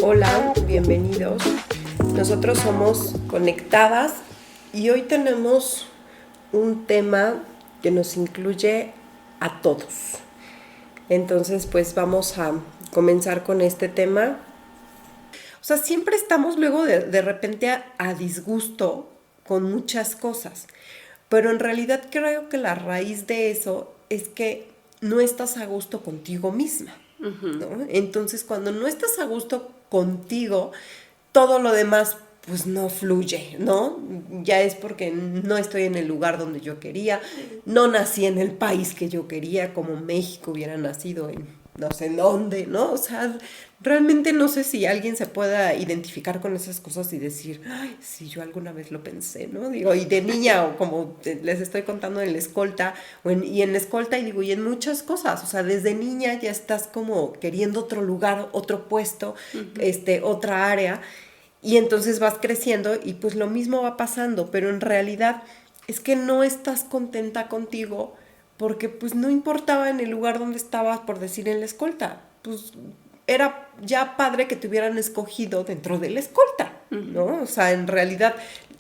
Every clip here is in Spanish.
Hola, bienvenidos. Nosotros somos Conectadas y hoy tenemos un tema que nos incluye a todos. Entonces, pues vamos a comenzar con este tema. O sea, siempre estamos luego de repente a disgusto con muchas cosas, pero en realidad creo que la raíz de eso es que no estás a gusto contigo misma, ¿no? Entonces, cuando no estás a gusto contigo, todo lo demás pues no fluye, ¿no? Ya es porque no estoy en el lugar donde yo quería, no nací en el país que yo quería, como México hubiera nacido en no sé en dónde, ¿no? O sea, realmente no sé si alguien se pueda identificar con esas cosas y decir, ay, sí, yo alguna vez lo pensé, ¿no? Digo, y de niña, o como les estoy contando en la escolta, y en la escolta, y digo, y en muchas cosas, o sea, desde niña ya estás como queriendo otro lugar, otro puesto, otra área, y entonces vas creciendo y pues lo mismo va pasando, pero en realidad es que no estás contenta contigo porque pues no importaba en el lugar donde estabas, por decir, en la escolta, pues era ya padre que te hubieran escogido dentro de la escolta, ¿no? O sea, en realidad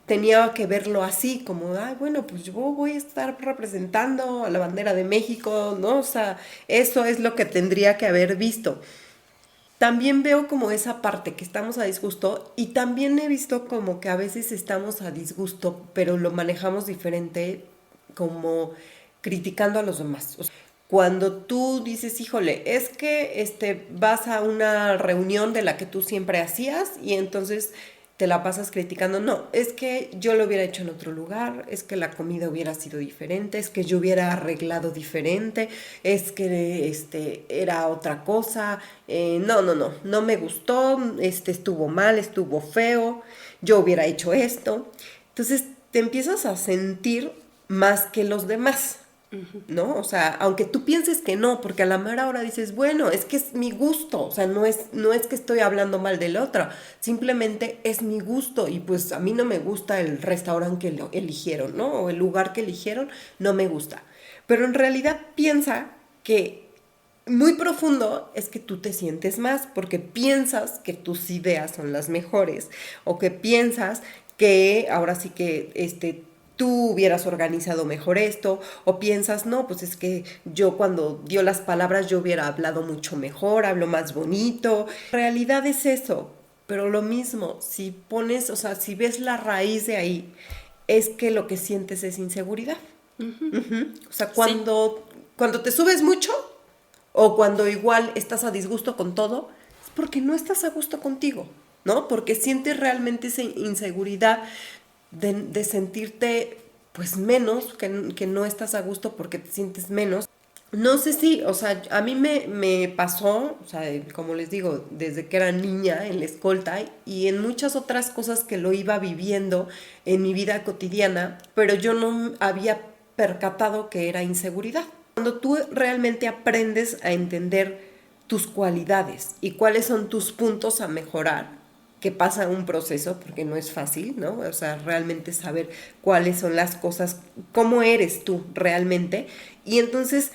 tenía que verlo así, como, ay, bueno, pues yo voy a estar representando a la bandera de México, ¿no? O sea, eso es lo que tendría que haber visto. También veo como esa parte que estamos a disgusto y también he visto como que a veces estamos a disgusto, pero lo manejamos diferente, como criticando a los demás. O sea, cuando tú dices, híjole, es que vas a una reunión de la que tú siempre hacías y entonces te la pasas criticando, no, es que yo lo hubiera hecho en otro lugar, es que la comida hubiera sido diferente, es que yo hubiera arreglado diferente, es que era otra cosa, no me gustó, estuvo mal, estuvo feo, yo hubiera hecho esto. Entonces te empiezas a sentir más que los demás, ¿no? O sea, aunque tú pienses que no, porque a la mera hora dices, bueno, es que es mi gusto, o sea, no es que estoy hablando mal del otro, simplemente es mi gusto y pues a mí no me gusta el restaurante que eligieron, ¿no? O el lugar que eligieron, no me gusta. Pero en realidad piensa que muy profundo es que tú te sientes más porque piensas que tus ideas son las mejores o que piensas que ahora sí que tú hubieras organizado mejor esto, o piensas, no, pues es que yo cuando dio las palabras yo hubiera hablado mucho mejor, hablo más bonito. En realidad es eso, pero lo mismo, si pones, o sea, si ves la raíz de ahí, es que lo que sientes es inseguridad. O sea, cuando te subes mucho, o cuando igual estás a disgusto con todo, es porque no estás a gusto contigo, ¿no? Porque sientes realmente esa inseguridad de sentirte pues menos, que no estás a gusto porque te sientes menos. No sé si, o sea, a mí me pasó, o sea, como les digo, desde que era niña en la escolta y en muchas otras cosas que lo iba viviendo en mi vida cotidiana, pero yo no había percatado que era inseguridad. Cuando tú realmente aprendes a entender tus cualidades y cuáles son tus puntos a mejorar, que pasa un proceso porque no es fácil, ¿no? O sea, realmente saber cuáles son las cosas, cómo eres tú realmente, y entonces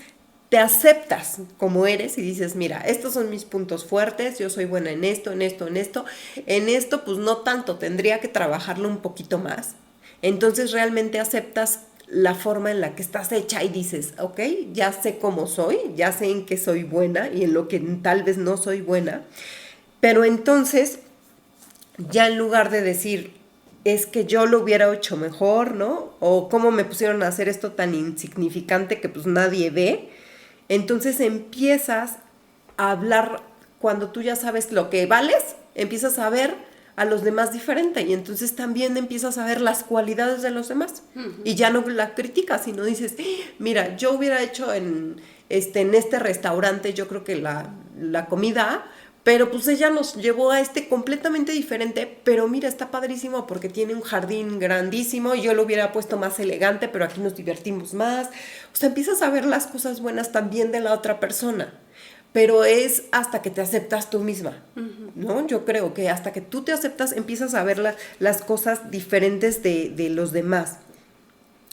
te aceptas como eres y dices, mira, estos son mis puntos fuertes, yo soy buena en esto, en esto pues no tanto, tendría que trabajarlo un poquito más. Entonces realmente aceptas la forma en la que estás hecha y dices, ok, ya sé cómo soy, ya sé en qué soy buena y en lo que tal vez no soy buena, pero entonces ya en lugar de decir, es que yo lo hubiera hecho mejor, ¿no? O cómo me pusieron a hacer esto tan insignificante que pues nadie ve, entonces empiezas a hablar, cuando tú ya sabes lo que vales, empiezas a ver a los demás diferente y entonces también empiezas a ver las cualidades de los demás y ya no la criticas, sino dices, mira, yo hubiera hecho en este restaurante, yo creo que la comida, pero pues ella nos llevó a completamente diferente, pero mira, está padrísimo porque tiene un jardín grandísimo y yo lo hubiera puesto más elegante, pero aquí nos divertimos más. O sea, empiezas a ver las cosas buenas también de la otra persona. pero es hasta que te aceptas tú misma, ¿no? Yo creo que hasta que tú te aceptas empiezas a ver las cosas diferentes de los demás.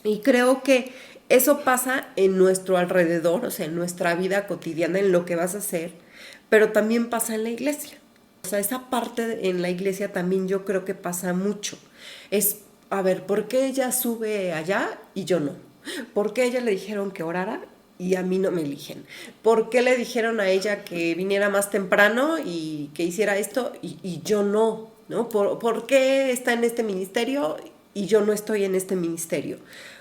Y creo que eso pasa en nuestro alrededor, o sea, en nuestra vida cotidiana, en lo que vas a hacer, pero también pasa en la iglesia. O sea, esa parte en la iglesia también yo creo que pasa mucho. Es, a ver, ¿por qué ella sube allá y yo no? ¿Por qué a ella le dijeron que orara y a mí no me eligen? ¿Por qué le dijeron a ella que viniera más temprano y que hiciera esto y yo no? ¿No? ¿Por qué está en este ministerio y yo no estoy en este ministerio?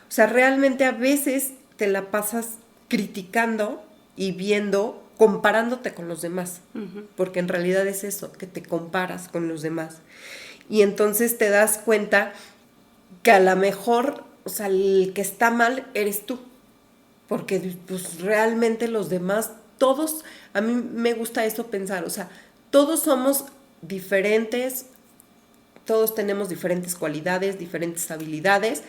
O sea, realmente a veces te la pasas criticando y viendo, comparándote con los demás, porque en realidad es eso, que te comparas con los demás. Y entonces te das cuenta que a lo mejor, o sea, el que está mal eres tú, porque pues realmente los demás, todos, a mí me gusta eso pensar, o sea, todos somos diferentes, todos tenemos diferentes cualidades, diferentes habilidades,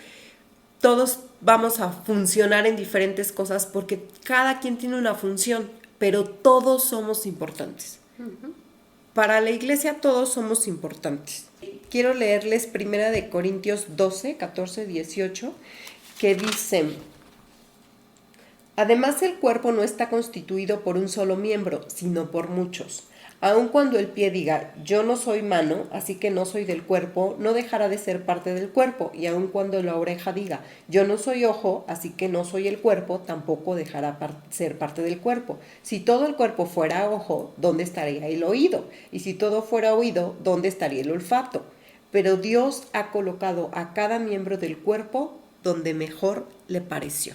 todos vamos a funcionar en diferentes cosas porque cada quien tiene una función, pero todos somos importantes. Para la iglesia todos somos importantes. Quiero leerles 1 Corintios 12, 14, 18, que dice: además el cuerpo no está constituido por un solo miembro, sino por muchos. Aun cuando el pie diga, yo no soy mano, así que no soy del cuerpo, no dejará de ser parte del cuerpo. Y aun cuando la oreja diga, yo no soy ojo, así que no soy el cuerpo, tampoco dejará ser parte del cuerpo. Si todo el cuerpo fuera ojo, ¿dónde estaría el oído? Y si todo fuera oído, ¿dónde estaría el olfato? Pero Dios ha colocado a cada miembro del cuerpo donde mejor le pareció.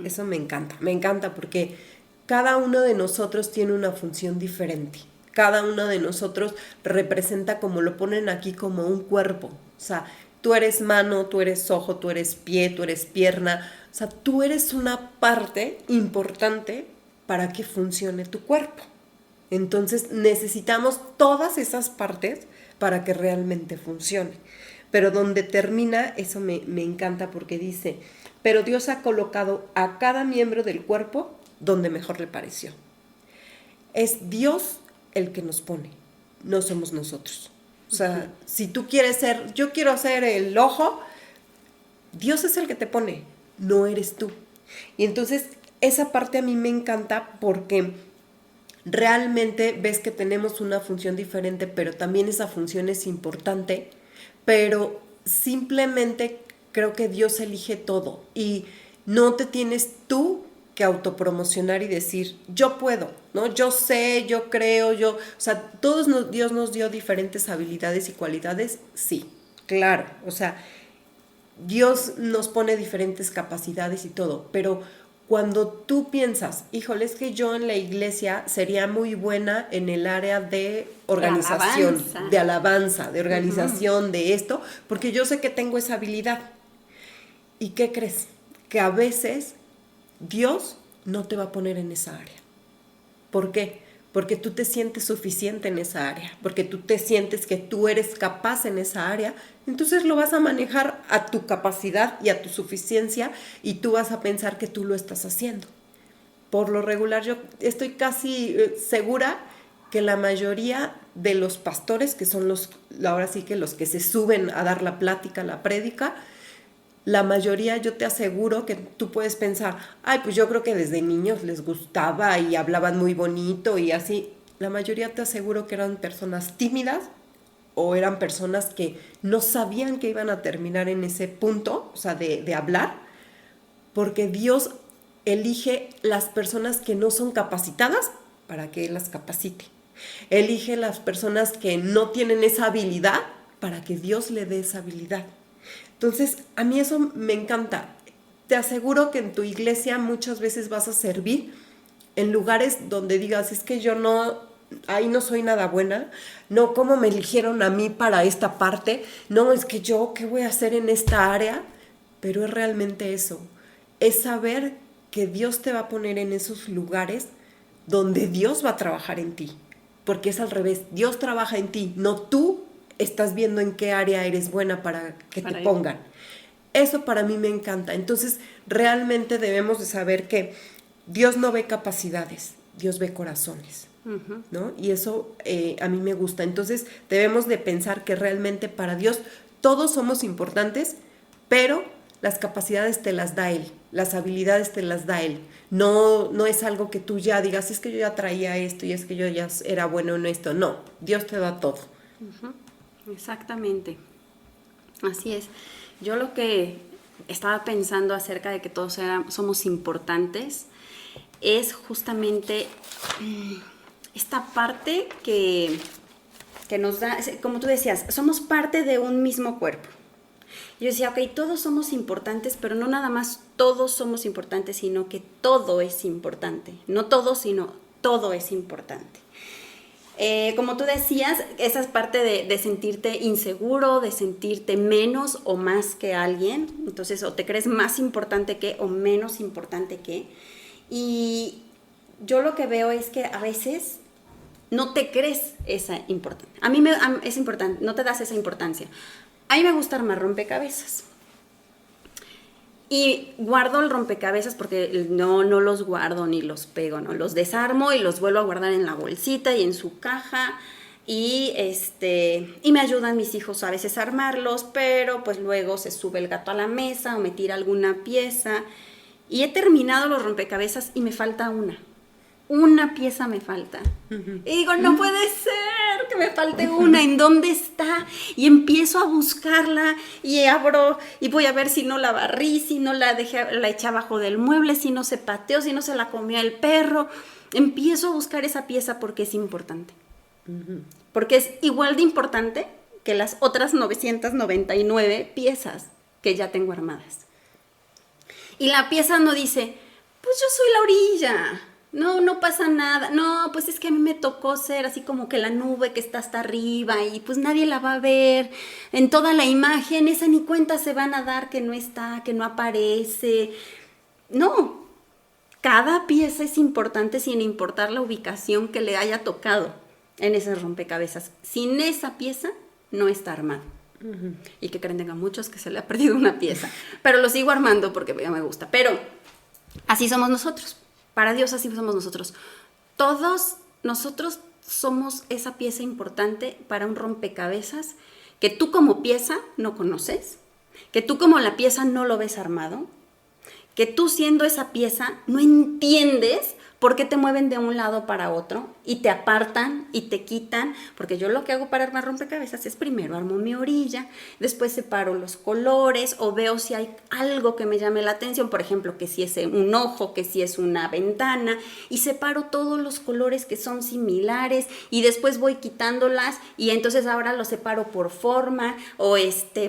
Eso me encanta porque cada uno de nosotros tiene una función diferente. Cada uno de nosotros representa, como lo ponen aquí, como un cuerpo. O sea, tú eres mano, tú eres ojo, tú eres pie, tú eres pierna. O sea, tú eres una parte importante para que funcione tu cuerpo. Entonces necesitamos todas esas partes para que realmente funcione. Pero donde termina, eso me encanta porque dice, pero Dios ha colocado a cada miembro del cuerpo donde mejor le pareció. Es Dios el que nos pone, no somos nosotros. O sea, si tú quieres ser, yo quiero ser el ojo, Dios es el que te pone, no eres tú. Y entonces esa parte a mí me encanta porque realmente ves que tenemos una función diferente, pero también esa función es importante, pero simplemente creo que Dios elige todo y no te tienes tú que autopromocionar y decir, yo puedo, ¿no? Yo sé, yo creo, o sea, Dios nos dio diferentes habilidades y cualidades, sí, claro, o sea, Dios nos pone diferentes capacidades y todo, pero cuando tú piensas, híjole, es que yo en la iglesia sería muy buena en el área de organización, de alabanza, de organización, de esto, porque yo sé que tengo esa habilidad. ¿Y qué crees? Que a veces Dios no te va a poner en esa área. ¿Por qué? Porque tú te sientes suficiente en esa área, porque tú te sientes que tú eres capaz en esa área, entonces lo vas a manejar a tu capacidad y a tu suficiencia y tú vas a pensar que tú lo estás haciendo. Por lo regular yo estoy casi segura que la mayoría de los pastores, que son ahora sí que los que se suben a dar la plática, la prédica, la mayoría, yo te aseguro que tú puedes pensar, ay, pues yo creo que desde niños les gustaba y hablaban muy bonito y así. La mayoría te aseguro que eran personas tímidas o eran personas que no sabían que iban a terminar en ese punto, o sea, de hablar, porque Dios elige las personas que no son capacitadas para que Él las capacite. Elige las personas que no tienen esa habilidad para que Dios le dé esa habilidad. Entonces, a mí eso me encanta. Te aseguro que en tu iglesia muchas veces vas a servir en lugares donde digas, es que yo no, ahí no soy nada buena, no, ¿cómo me eligieron a mí para esta parte? No, es que yo, ¿qué voy a hacer en esta área? Pero es realmente eso, es saber que Dios te va a poner en esos lugares donde Dios va a trabajar en ti, porque es al revés, Dios trabaja en ti, no tú estás viendo en qué área eres buena para que te pongan. Eso para mí me encanta. Entonces, realmente debemos de saber que Dios no ve capacidades, Dios ve corazones, ¿no? Y eso a mí me gusta. Entonces debemos de pensar que realmente para Dios todos somos importantes, pero las capacidades te las da Él, las habilidades te las da Él. No es algo que tú ya digas, es que yo ya traía esto y es que yo ya era bueno en esto. No, Dios te da todo. Exactamente. Así es. Yo lo que estaba pensando acerca de que todos somos importantes es justamente esta parte que nos da, como tú decías, somos parte de un mismo cuerpo. Yo decía, ok, todos somos importantes, pero no nada más todos somos importantes, sino que todo es importante. No todo, sino todo es importante. Como tú decías, esa es parte de sentirte inseguro, de sentirte menos o más que alguien. Entonces, o te crees más importante que o menos importante que. Y yo lo que veo es que a veces no te crees esa importancia. A mí es importante, no te das esa importancia. A mí me gusta armar rompecabezas. Y guardo el rompecabezas porque no los guardo ni los pego, ¿no? Los desarmo y los vuelvo a guardar en la bolsita y en su caja. Y me ayudan mis hijos a veces a armarlos, pero pues luego se sube el gato a la mesa o me tira alguna pieza. Y he terminado los rompecabezas y me falta una pieza me falta. Y digo, no puede ser que me falte una, ¿en dónde está? Y empiezo a buscarla y abro y voy a ver si no la barrí, si no la eché abajo del mueble, si no se pateó, si no se la comió el perro. Empiezo a buscar esa pieza porque es importante. Porque es igual de importante que las otras 999 piezas que ya tengo armadas. Y la pieza no dice, pues yo soy la orilla. No pasa nada. No, pues es que a mí me tocó ser así como que la nube que está hasta arriba y pues nadie la va a ver. En toda la imagen, esa ni cuenta se van a dar que no está, que no aparece. No, cada pieza es importante sin importar la ubicación que le haya tocado en ese rompecabezas. Sin esa pieza no está armado. Y que creen, tenga muchos que se le ha perdido una pieza. Pero lo sigo armando porque ya me gusta. Pero así somos nosotros. Para Dios así somos nosotros. Todos nosotros somos esa pieza importante para un rompecabezas que tú como pieza no conoces, que tú como la pieza no lo ves armado, que tú siendo esa pieza no entiendes por qué te mueven de un lado para otro y te apartan y te quitan, porque yo lo que hago para armar rompecabezas es primero armo mi orilla, después separo los colores o veo si hay algo que me llame la atención, por ejemplo, que si es un ojo, que si es una ventana, y separo todos los colores que son similares y después voy quitándolas y entonces ahora los separo por forma o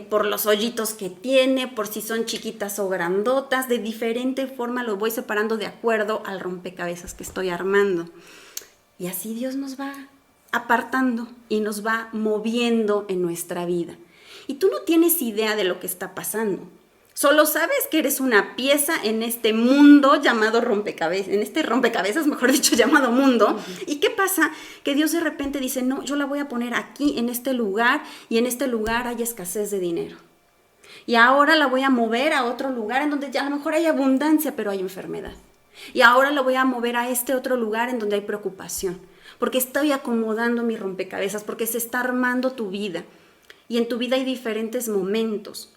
por los hoyitos que tiene, por si son chiquitas o grandotas, de diferente forma los voy separando de acuerdo al rompecabezas que estoy armando. Y así Dios nos va apartando y nos va moviendo en nuestra vida. Y tú no tienes idea de lo que está pasando. Solo sabes que eres una pieza en este mundo llamado rompecabezas, en este rompecabezas, mejor dicho, llamado mundo. ¿Y qué pasa? Que Dios de repente dice, no, yo la voy a poner aquí, en este lugar, y en este lugar hay escasez de dinero. Y ahora la voy a mover a otro lugar en donde ya a lo mejor hay abundancia, pero hay enfermedad. Y ahora lo voy a mover a este otro lugar en donde hay preocupación, porque estoy acomodando mi rompecabezas, porque se está armando tu vida. Y en tu vida hay diferentes momentos.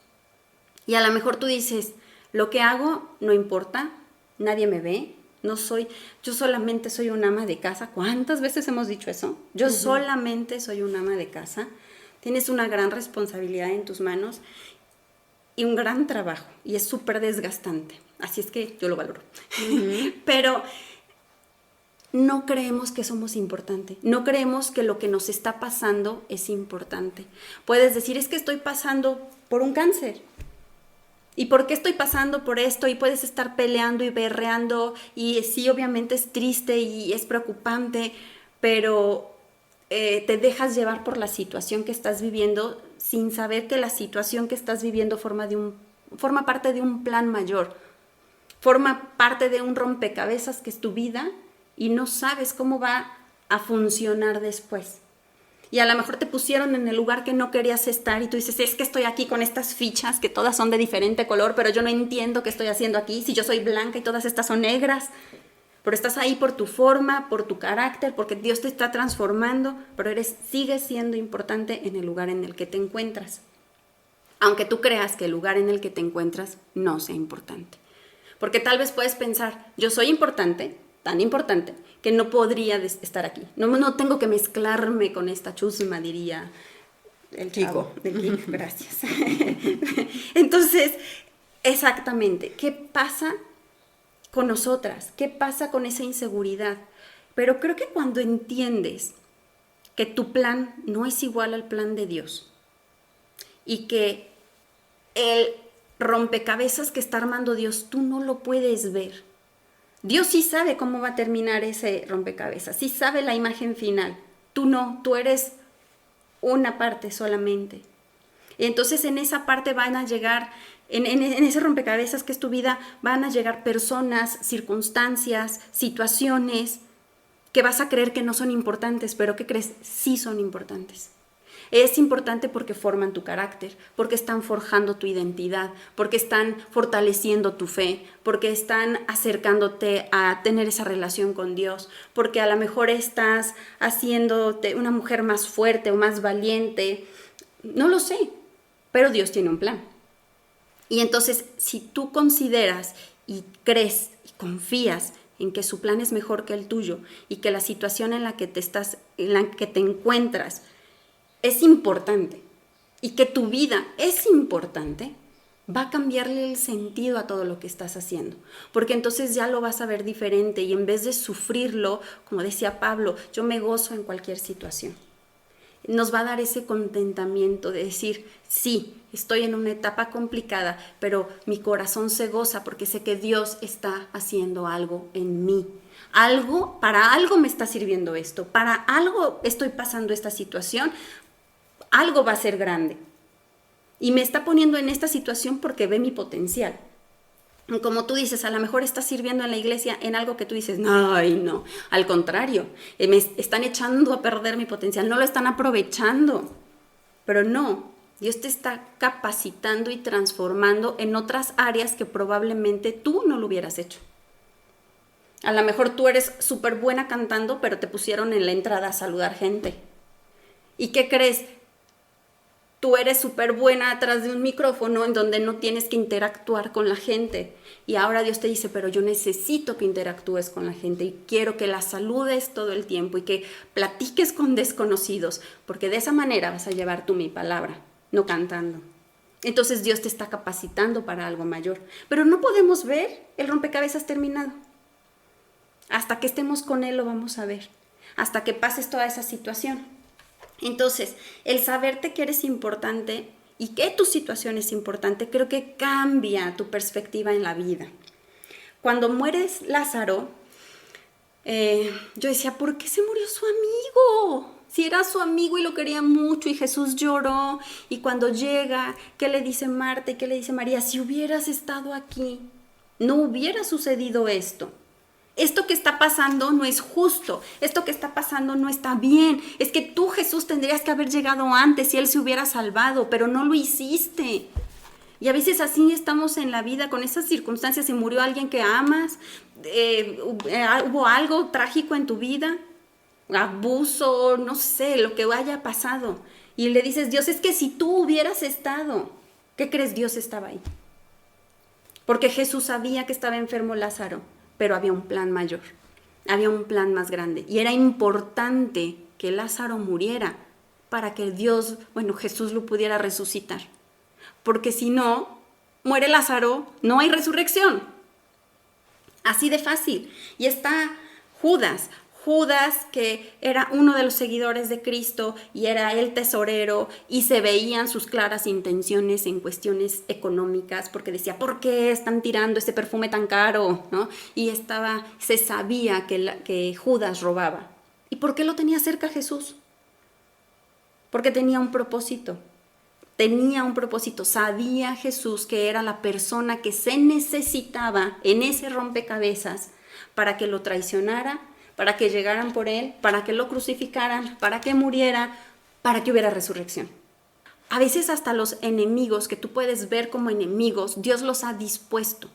Y a lo mejor tú dices, lo que hago no importa, nadie me ve, yo solamente soy un ama de casa. ¿Cuántas veces hemos dicho eso? Yo solamente soy un ama de casa. Tienes una gran responsabilidad en tus manos y un gran trabajo, y es súper desgastante. Así es que yo lo valoro. Pero no creemos que somos importantes. No creemos que lo que nos está pasando es importante. Puedes decir, es que estoy pasando por un cáncer. ¿Y por qué estoy pasando por esto? Y puedes estar peleando y berreando. Y sí, obviamente es triste y es preocupante, pero te dejas llevar por la situación que estás viviendo sin saber que la situación que estás viviendo forma parte de un plan mayor. Forma parte de un rompecabezas que es tu vida y no sabes cómo va a funcionar después. Y a lo mejor te pusieron en el lugar que no querías estar y tú dices, es que estoy aquí con estas fichas que todas son de diferente color, pero yo no entiendo qué estoy haciendo aquí, si yo soy blanca y todas estas son negras. Pero estás ahí por tu forma, por tu carácter, porque Dios te está transformando, pero sigues siendo importante en el lugar en el que te encuentras. Aunque tú creas que el lugar en el que te encuentras no sea importante. Porque tal vez puedes pensar, yo soy importante, tan importante, que no podría estar aquí. No tengo que mezclarme con esta chusma, diría el Kiko. Del Kiko, gracias. Entonces, exactamente, ¿qué pasa con nosotras? ¿Qué pasa con esa inseguridad? Pero creo que cuando entiendes que tu plan no es igual al plan de Dios y que el rompecabezas que está armando Dios, tú no lo puedes ver. Dios sí sabe cómo va a terminar ese rompecabezas, sí sabe la imagen final. Tú no, tú eres una parte solamente. Y entonces en esa parte van a llegar, en ese rompecabezas que es tu vida, van a llegar personas, circunstancias, situaciones que vas a creer que no son importantes, pero que crees sí son importantes. Es importante porque forman tu carácter, porque están forjando tu identidad, porque están fortaleciendo tu fe, porque están acercándote a tener esa relación con Dios, porque a lo mejor estás haciéndote una mujer más fuerte o más valiente. No lo sé, pero Dios tiene un plan. Y entonces, si tú consideras y crees y confías en que su plan es mejor que el tuyo y que la situación en la que te encuentras es importante y que tu vida es importante, va a cambiarle el sentido a todo lo que estás haciendo, porque entonces ya lo vas a ver diferente y en vez de sufrirlo, como decía Pablo, yo me gozo en cualquier situación. Nos va a dar ese contentamiento de decir, sí, estoy en una etapa complicada, pero mi corazón se goza porque sé que Dios está haciendo algo en mí. Para algo me está sirviendo esto, para algo estoy pasando esta situación, algo va a ser grande. Y me está poniendo en esta situación porque ve mi potencial. Como tú dices, a lo mejor estás sirviendo en la iglesia en algo que tú dices, ay, no, al contrario, me están echando a perder mi potencial, no lo están aprovechando. Pero no, Dios te está capacitando y transformando en otras áreas que probablemente tú no lo hubieras hecho. A lo mejor tú eres súper buena cantando, pero te pusieron en la entrada a saludar gente. ¿Y qué crees? Tú eres súper buena atrás de un micrófono en donde no tienes que interactuar con la gente. Y ahora Dios te dice, pero yo necesito que interactúes con la gente y quiero que la saludes todo el tiempo y que platiques con desconocidos, porque de esa manera vas a llevar tú mi palabra, no cantando. Entonces Dios te está capacitando para algo mayor. Pero no podemos ver el rompecabezas terminado. Hasta que estemos con Él lo vamos a ver. Hasta que pases toda esa situación. Entonces, el saberte que eres importante y que tu situación es importante, creo que cambia tu perspectiva en la vida. Cuando mueres Lázaro, yo decía, ¿por qué se murió su amigo? Si era su amigo y lo quería mucho y Jesús lloró. Y cuando llega, ¿qué le dice Marta y qué le dice María? Si hubieras estado aquí, no hubiera sucedido esto. Esto que está pasando no es justo, esto que está pasando no está bien. Es que tú, Jesús, tendrías que haber llegado antes y Él se hubiera salvado, pero no lo hiciste. Y a veces así estamos en la vida con esas circunstancias. Si murió alguien que amas, hubo algo trágico en tu vida, abuso, no sé, lo que haya pasado. Y le dices, Dios, es que si tú hubieras estado, ¿qué crees? Dios estaba ahí. Porque Jesús sabía que estaba enfermo Lázaro. Pero había un plan mayor, había un plan más grande. Y era importante que Lázaro muriera para que Jesús lo pudiera resucitar. Porque si no, muere Lázaro, no hay resurrección. Así de fácil. Y está Judas, que era uno de los seguidores de Cristo y era el tesorero y se veían sus claras intenciones en cuestiones económicas porque decía, ¿por qué están tirando ese perfume tan caro? ¿No? Y se sabía que Judas robaba. ¿Y por qué lo tenía cerca Jesús? Porque tenía un propósito. Sabía Jesús que era la persona que se necesitaba en ese rompecabezas para que lo traicionara, para que llegaran por Él, para que lo crucificaran, para que muriera, para que hubiera resurrección. A veces hasta los enemigos que tú puedes ver como enemigos, Dios los ha dispuesto.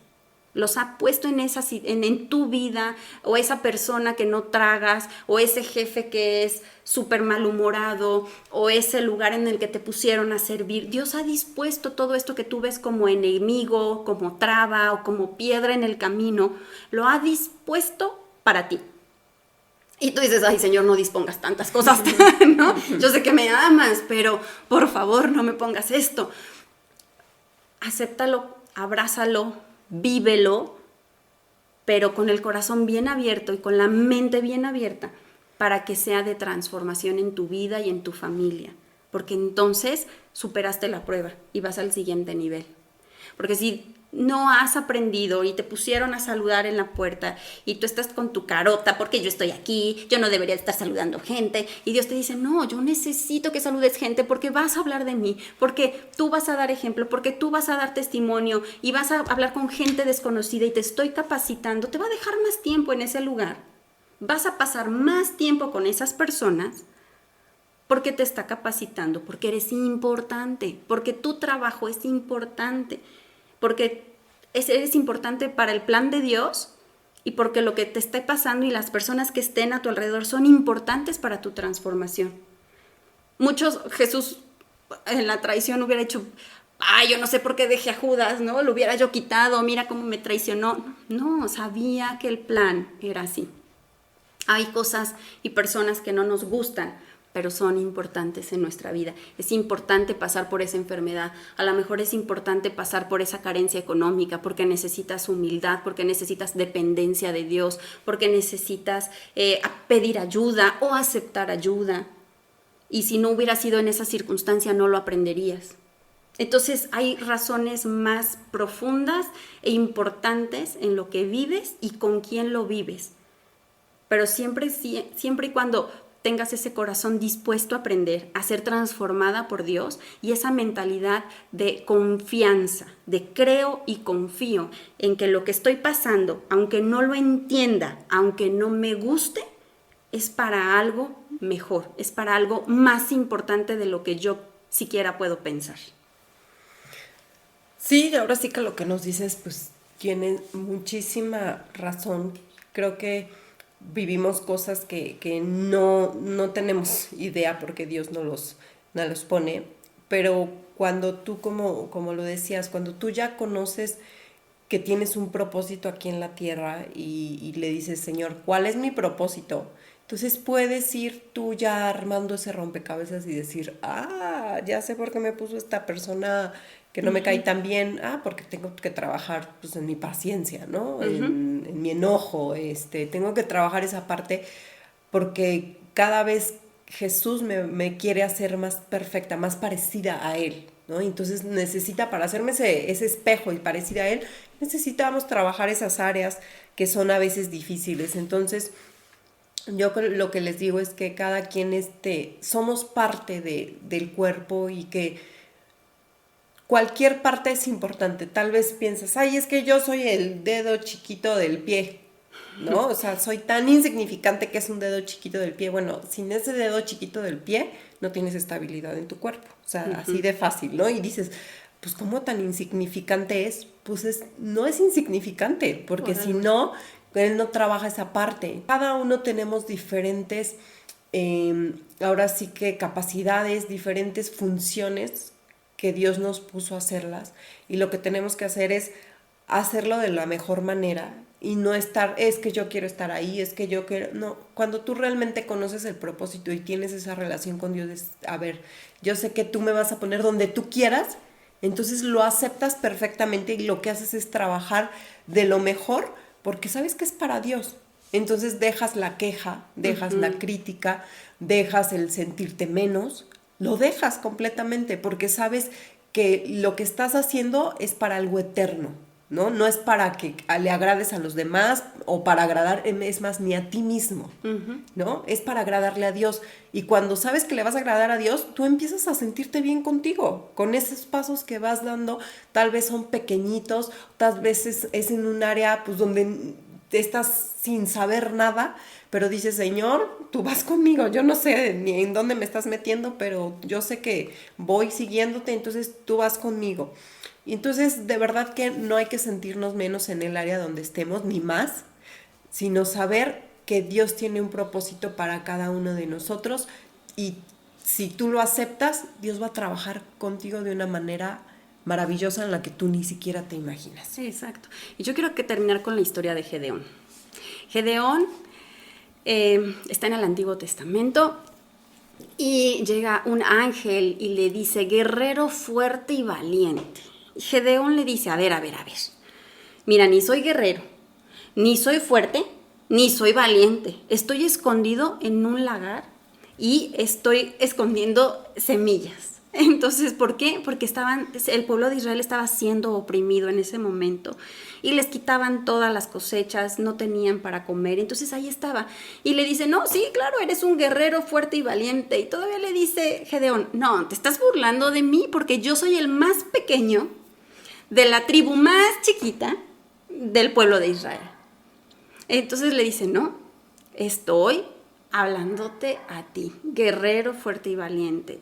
los ha puesto en tu vida, o esa persona que no tragas, o ese jefe que es súper malhumorado, o ese lugar en el que te pusieron a servir. Dios ha dispuesto todo esto que tú ves como enemigo, como traba o como piedra en el camino, lo ha dispuesto para ti. Y tú dices, ay, Señor, no dispongas tantas cosas, ¿no? Yo sé que me amas, pero por favor no me pongas esto. Acéptalo, abrázalo, vívelo, pero con el corazón bien abierto y con la mente bien abierta para que sea de transformación en tu vida y en tu familia, porque entonces superaste la prueba y vas al siguiente nivel. Porque si no has aprendido y te pusieron a saludar en la puerta y tú estás con tu carota porque yo estoy aquí, yo no debería estar saludando gente, y Dios te dice, no, yo necesito que saludes gente porque vas a hablar de mí, porque tú vas a dar ejemplo, porque tú vas a dar testimonio y vas a hablar con gente desconocida y te estoy capacitando, te va a dejar más tiempo en ese lugar, vas a pasar más tiempo con esas personas porque te está capacitando, porque eres importante, porque tu trabajo es importante, porque eres importante para el plan de Dios y porque lo que te esté pasando y las personas que estén a tu alrededor son importantes para tu transformación. Jesús en la traición hubiera dicho, ay, yo no sé por qué dejé a Judas, ¿no? Lo hubiera yo quitado, mira cómo me traicionó. No, sabía que el plan era así. Hay cosas y personas que no nos gustan, pero son importantes en nuestra vida. Es importante pasar por esa enfermedad, a lo mejor es importante pasar por esa carencia económica, porque necesitas humildad, porque necesitas dependencia de Dios, porque necesitas pedir ayuda o aceptar ayuda. Y si no hubiera sido en esa circunstancia, no lo aprenderías. Entonces hay razones más profundas e importantes en lo que vives y con quién lo vives. Pero siempre y cuando tengas ese corazón dispuesto a aprender, a ser transformada por Dios y esa mentalidad de confianza, de creo y confío en que lo que estoy pasando, aunque no lo entienda, aunque no me guste, es para algo mejor, es para algo más importante de lo que yo siquiera puedo pensar. Sí, ahora sí que lo que nos dices, pues tiene muchísima razón. Creo que vivimos cosas que no tenemos idea porque Dios no los pone, pero cuando tú, como lo decías, cuando tú ya conoces que tienes un propósito aquí en la tierra y le dices, Señor, ¿cuál es mi propósito? Entonces puedes ir tú ya armando ese rompecabezas y decir, ya sé por qué me puso esta persona que no me cae tan bien, porque tengo que trabajar pues, en mi paciencia, ¿no? En mi enojo, tengo que trabajar esa parte porque cada vez Jesús me quiere hacer más perfecta, más parecida a Él, ¿no? Entonces para hacerme ese espejo y parecida a Él, necesitamos trabajar esas áreas que son a veces difíciles. Entonces, yo lo que les digo es que cada quien somos parte del cuerpo y que cualquier parte es importante. Tal vez piensas, ay, es que yo soy el dedo chiquito del pie, ¿no? O sea, soy tan insignificante que es un dedo chiquito del pie. Bueno, sin ese dedo chiquito del pie no tienes estabilidad en tu cuerpo. O sea, así de fácil, ¿no? Y dices, pues, ¿cómo tan insignificante es? Pues no es insignificante, porque si no, él no trabaja esa parte. Cada uno tenemos diferentes, ahora sí que capacidades, diferentes funciones que Dios nos puso a hacerlas, y lo que tenemos que hacer es hacerlo de la mejor manera y no estar, es que yo quiero estar ahí, es que yo quiero, no, cuando tú realmente conoces el propósito y tienes esa relación con Dios, es, a ver, yo sé que tú me vas a poner donde tú quieras, entonces lo aceptas perfectamente y lo que haces es trabajar de lo mejor porque sabes que es para Dios. Entonces dejas la queja, dejas la crítica, dejas el sentirte menos, lo dejas completamente porque sabes que lo que estás haciendo es para algo eterno, ¿no? No es para que le agrades a los demás o para agradar, es más, ni a ti mismo, ¿no? Es para agradarle a Dios. Y cuando sabes que le vas a agradar a Dios, tú empiezas a sentirte bien contigo, con esos pasos que vas dando, tal vez son pequeñitos, tal vez es en un área pues donde estás sin saber nada, pero dices, Señor, tú vas conmigo, yo no sé ni en dónde me estás metiendo, pero yo sé que voy siguiéndote, entonces tú vas conmigo. Y entonces de verdad que no hay que sentirnos menos en el área donde estemos, ni más, sino saber que Dios tiene un propósito para cada uno de nosotros, y si tú lo aceptas, Dios va a trabajar contigo de una manera maravillosa en la que tú ni siquiera te imaginas. Sí, exacto. Y yo quiero terminar con la historia de Gedeón. Gedeón está en el Antiguo Testamento y llega un ángel y le dice, guerrero fuerte y valiente. Y Gedeón le dice, a ver, mira, ni soy guerrero, ni soy fuerte, ni soy valiente. Estoy escondido en un lagar y estoy escondiendo semillas. Entonces, ¿por qué? Porque el pueblo de Israel estaba siendo oprimido en ese momento y les quitaban todas las cosechas, no tenían para comer, entonces ahí estaba. Y le dice, no, sí, claro, eres un guerrero fuerte y valiente. Y todavía le dice Gedeón, no, te estás burlando de mí porque yo soy el más pequeño de la tribu más chiquita del pueblo de Israel. Entonces le dice, no, estoy hablándote a ti, guerrero fuerte y valiente.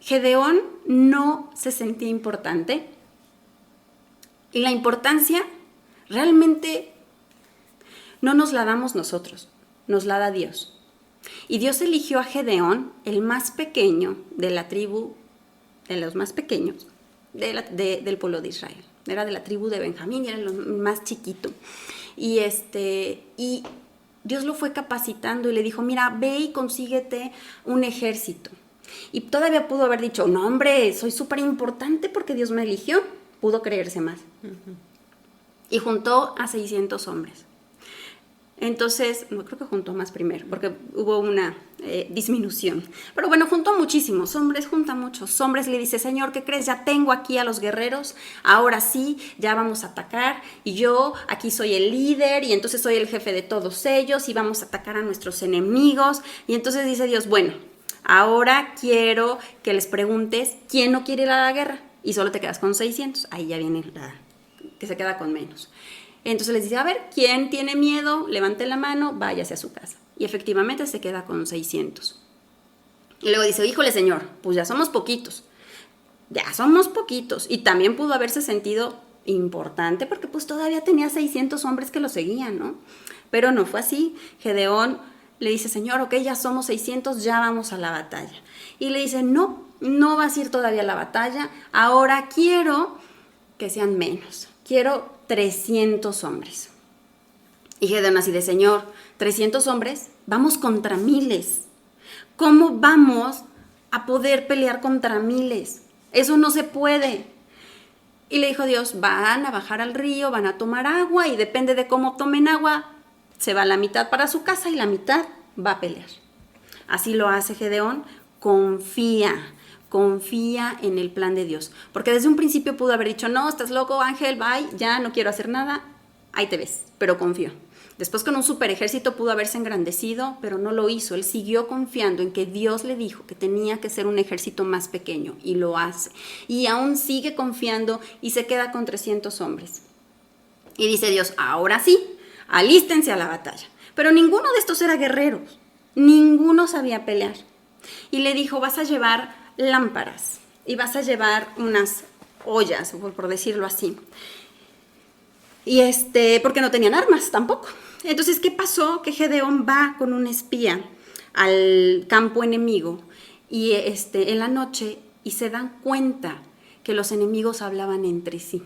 Gedeón no se sentía importante y la importancia realmente no nos la damos nosotros, nos la da Dios. Y Dios eligió a Gedeón, el más pequeño de la tribu, de los más pequeños del pueblo de Israel. Era de la tribu de Benjamín y era el más chiquito. Y Dios lo fue capacitando y le dijo, mira, ve y consíguete un ejército. Y todavía pudo haber dicho, no hombre, soy súper importante porque Dios me eligió. Pudo creerse más. Uh-huh. Y juntó a 600 hombres. Entonces, no creo que juntó más primero, porque hubo una disminución. Pero bueno, juntó muchísimos hombres, junta muchos hombres. Le dice, Señor, ¿qué crees? Ya tengo aquí a los guerreros. Ahora sí, ya vamos a atacar. Y yo aquí soy el líder y entonces soy el jefe de todos ellos y vamos a atacar a nuestros enemigos. Y entonces dice Dios, bueno, ahora quiero que les preguntes quién no quiere ir a la guerra. Y solo te quedas con 600. Ahí ya viene que se queda con menos. Entonces les dice, a ver, ¿quién tiene miedo? Levante la mano, váyase a su casa. Y efectivamente se queda con 600. Y luego dice, híjole Señor, pues ya somos poquitos. Y también pudo haberse sentido importante porque pues todavía tenía 600 hombres que lo seguían, ¿no? Pero no fue así. Gedeón le dice, Señor, ok, ya somos 600, ya vamos a la batalla. Y le dice, no vas a ir todavía a la batalla. Ahora quiero que sean menos. Quiero 300 hombres. Y Gedeón así de, Señor, 300 hombres, vamos contra miles. ¿Cómo vamos a poder pelear contra miles? Eso no se puede. Y le dijo Dios, van a bajar al río, van a tomar agua y depende de cómo tomen agua, se va la mitad para su casa y la mitad va a pelear. Así lo hace Gedeón, confía en el plan de Dios. Porque desde un principio pudo haber dicho, no, estás loco, Ángel, bye, ya no quiero hacer nada, ahí te ves, pero confió. Después con un super ejército pudo haberse engrandecido, pero no lo hizo. Él siguió confiando en que Dios le dijo que tenía que ser un ejército más pequeño y lo hace. Y aún sigue confiando y se queda con 300 hombres. Y dice Dios, ahora sí, alístense a la batalla. Pero ninguno de estos era guerreros, ninguno sabía pelear. Y le dijo, vas a llevar lámparas y vas a llevar unas ollas, por decirlo así. Y porque no tenían armas tampoco. Entonces, ¿qué pasó? Que Gedeón va con un espía al campo enemigo y en la noche y se dan cuenta que los enemigos hablaban entre sí.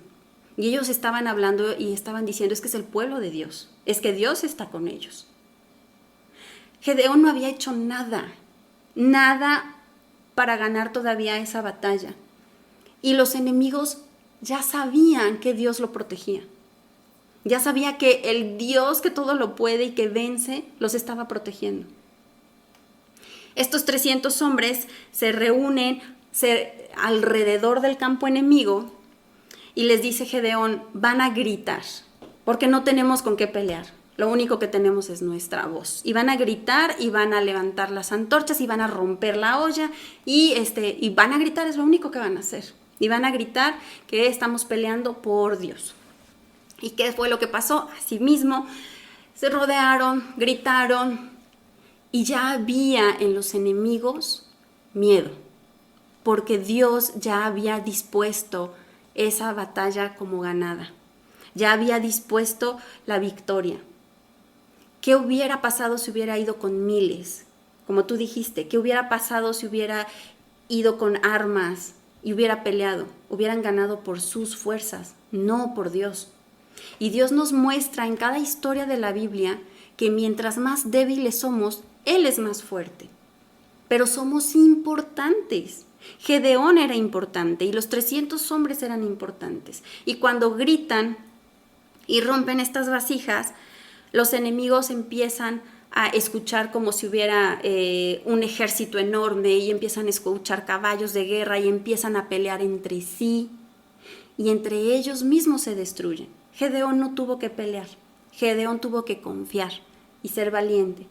Y ellos estaban hablando y estaban diciendo, es que es el pueblo de Dios, es que Dios está con ellos. Gedeón no había hecho nada para ganar todavía esa batalla. Y los enemigos ya sabían que Dios lo protegía. Ya sabía que el Dios que todo lo puede y que vence, los estaba protegiendo. Estos 300 hombres se reúnen alrededor del campo enemigo y les dice Gedeón, van a gritar, porque no tenemos con qué pelear. Lo único que tenemos es nuestra voz. Y van a gritar y van a levantar las antorchas y van a romper la olla y van a gritar, es lo único que van a hacer. Y van a gritar que estamos peleando por Dios. ¿Y qué fue lo que pasó? Asimismo, se rodearon, gritaron, y ya había en los enemigos miedo, porque Dios ya había dispuesto esa batalla como ganada. Ya había dispuesto la victoria. ¿Qué hubiera pasado si hubiera ido con miles? Como tú dijiste, ¿qué hubiera pasado si hubiera ido con armas y hubiera peleado? Hubieran ganado por sus fuerzas, no por Dios. Y Dios nos muestra en cada historia de la Biblia que mientras más débiles somos, Él es más fuerte. Pero somos importantes. Gedeón era importante y los 300 hombres eran importantes. Y cuando gritan y rompen estas vasijas, los enemigos empiezan a escuchar como si hubiera un ejército enorme, y empiezan a escuchar caballos de guerra y empiezan a pelear entre sí, y entre ellos mismos se destruyen. Gedeón no tuvo que pelear, Gedeón tuvo que confiar y ser valiente.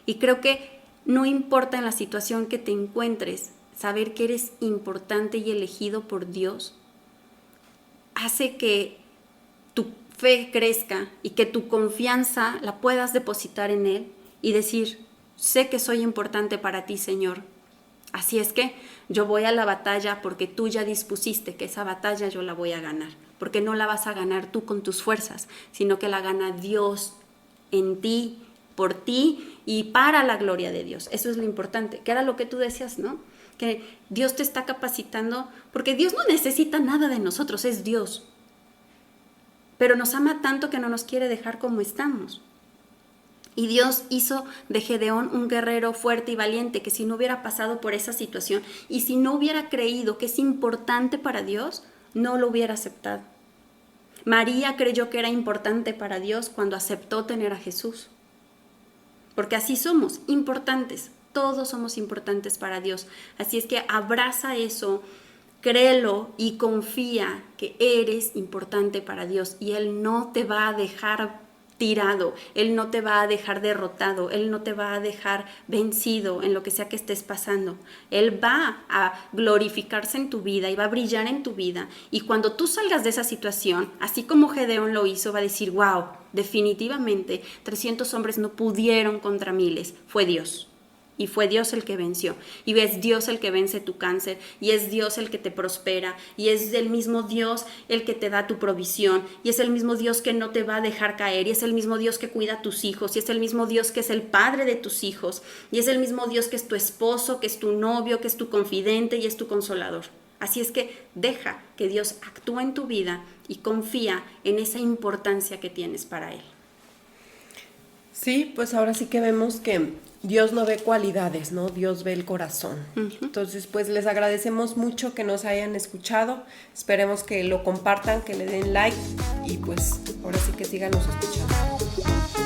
Y creo que no importa en la situación que te encuentres, saber que eres importante y elegido por Dios hace que tu fe crezca y que tu confianza la puedas depositar en Él y decir, sé que soy importante para ti, Señor. Así es que yo voy a la batalla porque tú ya dispusiste que esa batalla yo la voy a ganar. Porque no la vas a ganar tú con tus fuerzas, sino que la gana Dios en ti, por ti y para la gloria de Dios. Eso es lo importante, que era lo que tú decías, ¿no? Que Dios te está capacitando, porque Dios no necesita nada de nosotros, es Dios. Pero nos ama tanto que no nos quiere dejar como estamos. Y Dios hizo de Gedeón un guerrero fuerte y valiente, que si no hubiera pasado por esa situación y si no hubiera creído que es importante para Dios, no lo hubiera aceptado. María creyó que era importante para Dios cuando aceptó tener a Jesús. Porque así somos, importantes. Todos somos importantes para Dios. Así es que abraza eso, créelo y confía que eres importante para Dios. Y Él no te va a dejar tirado, Él no te va a dejar derrotado, Él no te va a dejar vencido en lo que sea que estés pasando. Él va a glorificarse en tu vida y va a brillar en tu vida. Y cuando tú salgas de esa situación, así como Gedeón lo hizo, va a decir, wow, definitivamente 300 hombres no pudieron contra miles, fue Dios. Y fue Dios el que venció. Y es Dios el que vence tu cáncer. Y es Dios el que te prospera. Y es el mismo Dios el que te da tu provisión. Y es el mismo Dios que no te va a dejar caer. Y es el mismo Dios que cuida a tus hijos. Y es el mismo Dios que es el padre de tus hijos. Y es el mismo Dios que es tu esposo, que es tu novio, que es tu confidente y es tu consolador. Así es que deja que Dios actúe en tu vida y confía en esa importancia que tienes para Él. Sí, pues ahora sí que vemos que Dios no ve cualidades, ¿no? Dios ve el corazón. Entonces, pues les agradecemos mucho que nos hayan escuchado. Esperemos que lo compartan, que le den like y pues ahora sí que síganos escuchando.